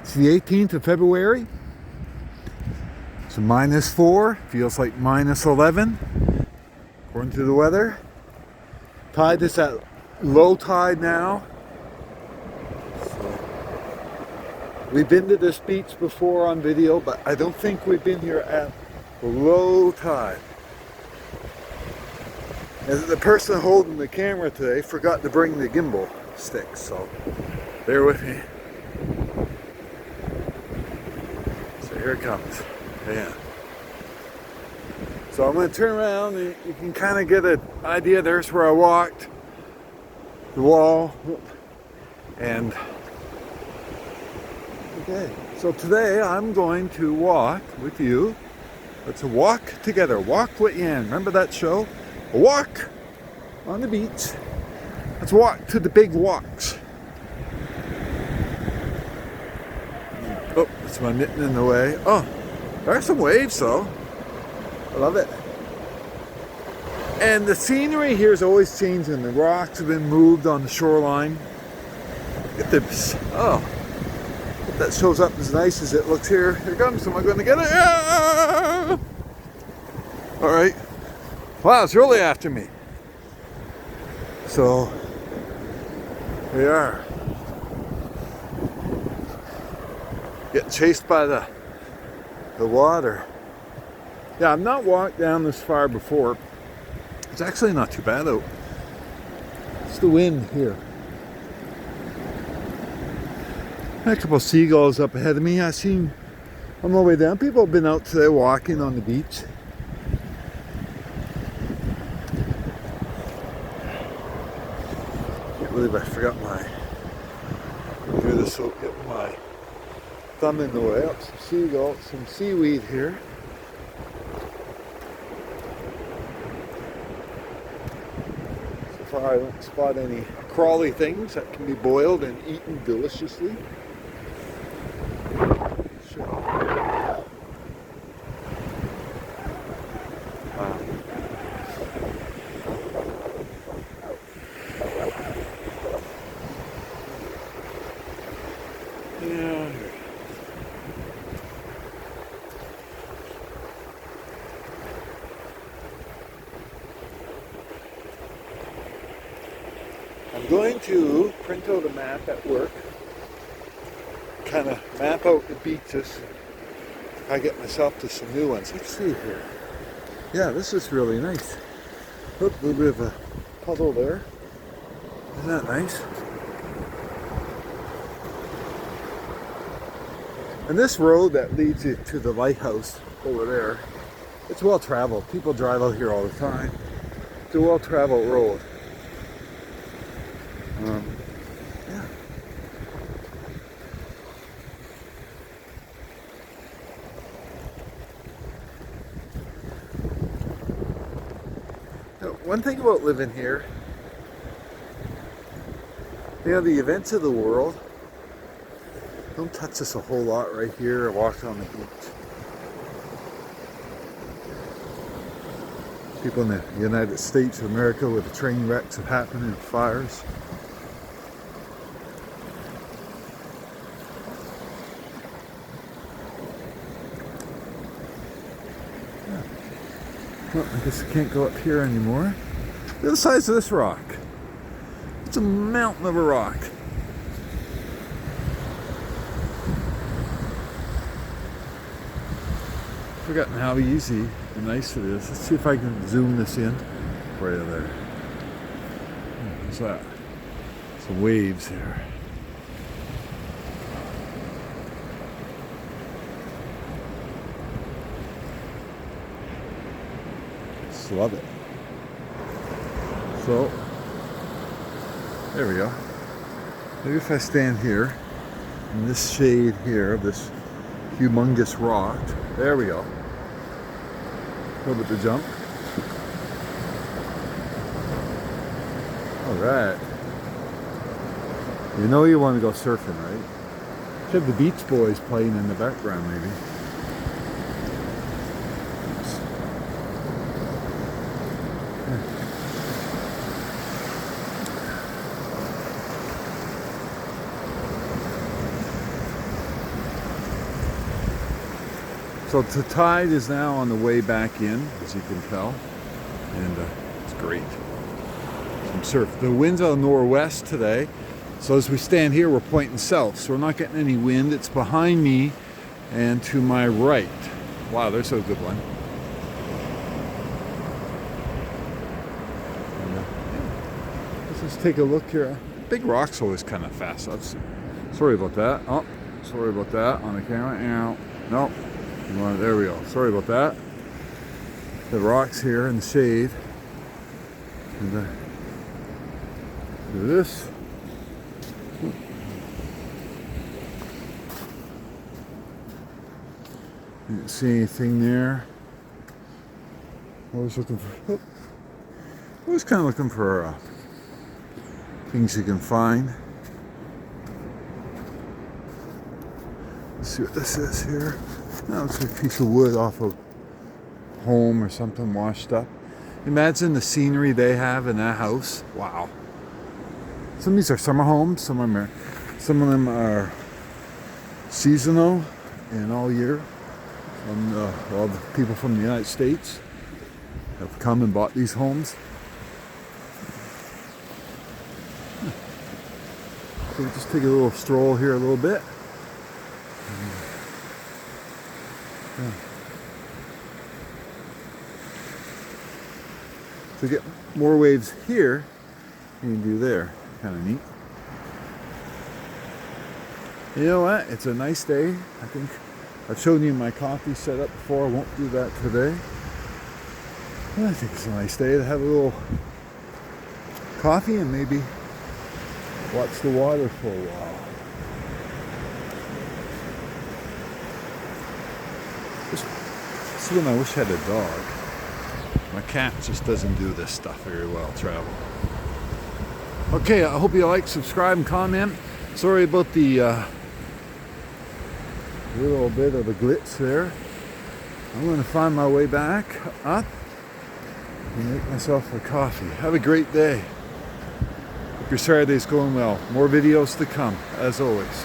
It's the 18th of February. It's -4, feels like -11, according to the weather. Tide is at low tide now. So, we've been to this beach before on video, but I don't think we've been here at low tide. And the person holding the camera today forgot to bring the gimbal stick, so bear with me. So here it comes. Yeah. So I'm going to turn around and you can kind of get an idea. There's where I walked, the wall, and okay. So today I'm going to walk with you. Let's walk together. Walk with Yan. Remember that show? A walk on the beach. Let's walk to the big walks. Oh, it's my mitten in the way. Oh, there are some waves though. I love it. And the scenery here is always changing. The rocks have been moved on the shoreline. Look at this. Oh, if that shows up as nice as it looks here. Here it comes. Am I going to get it? Ah! All right. Wow, it's really after me. So, we are getting chased by the water. Yeah, I've not walked down this far before. It's actually not too bad out. It's the wind here. A couple of seagulls up ahead of me. I seen on my way down. People have been out today walking on the beach. Can't believe I forgot my. Do this so get my thumb in the way. Up some seagulls, some seaweed here. I don't spot any crawly things that can be boiled and eaten deliciously. Sure. Yeah. I'm going to print out a map at work, kind of map out the beaches. I get myself to some new ones. Let's see here. Yeah, this is really nice. Look, a little bit of a puddle there. Isn't that nice? And this road that leads you to the lighthouse over there, it's well traveled. People drive out here all the time. It's a well traveled road. Yeah. Now, one thing about living here, you know, the events of the world don't touch us a whole lot right here. Walking on the beach. People in the United States of America where the train wrecks have happened and fires. Well, I guess I can't go up here anymore. Look at the size of this rock. It's a mountain of a rock. I've forgotten how easy and nice it is. Let's see if I can zoom this in. Right there. What's that? Some waves here. Love it. So there we go. Maybe if I stand here in this shade here of this humongous rock, there we go. A little bit to jump. All right. You know you want to go surfing, right? Should have the Beach Boys playing in the background, maybe. So the tide is now on the way back in, as you can tell, and it's great. Some surf. The wind's out of northwest today, so as we stand here, we're pointing south, so we're not getting any wind. It's behind me and to my right. Wow, there's a good one. Let's just take a look here. Big rock's always kind of fast. Sorry about that. Oh, sorry about that on the camera. No. There we go. Sorry about that. The rocks here in the shade. And do this. Didn't see anything there. I was looking for. I was kind of looking for things you can find. Let's see what this is here. That looks like a piece of wood off a home or something washed up. Imagine the scenery they have in that house. Wow. Some of these are summer homes. Some of them are seasonal and all year. All the people from the United States have come and bought these homes. So we'll just take a little stroll here a little bit. Yeah. So get more waves here than you do there. Kind of neat. You know what? It's a nice day. I think I've shown you my coffee setup before. I won't do that today. But I think it's a nice day to have a little coffee and maybe watch the water for a while. This is when I wish I had a dog. My cat just doesn't do this stuff very well, travel. Okay, I hope you like, subscribe, and comment. Sorry about the little bit of a glitch there. I'm going to find my way back up and make myself a coffee. Have a great day. Hope your Saturday's going well. More videos to come, as always.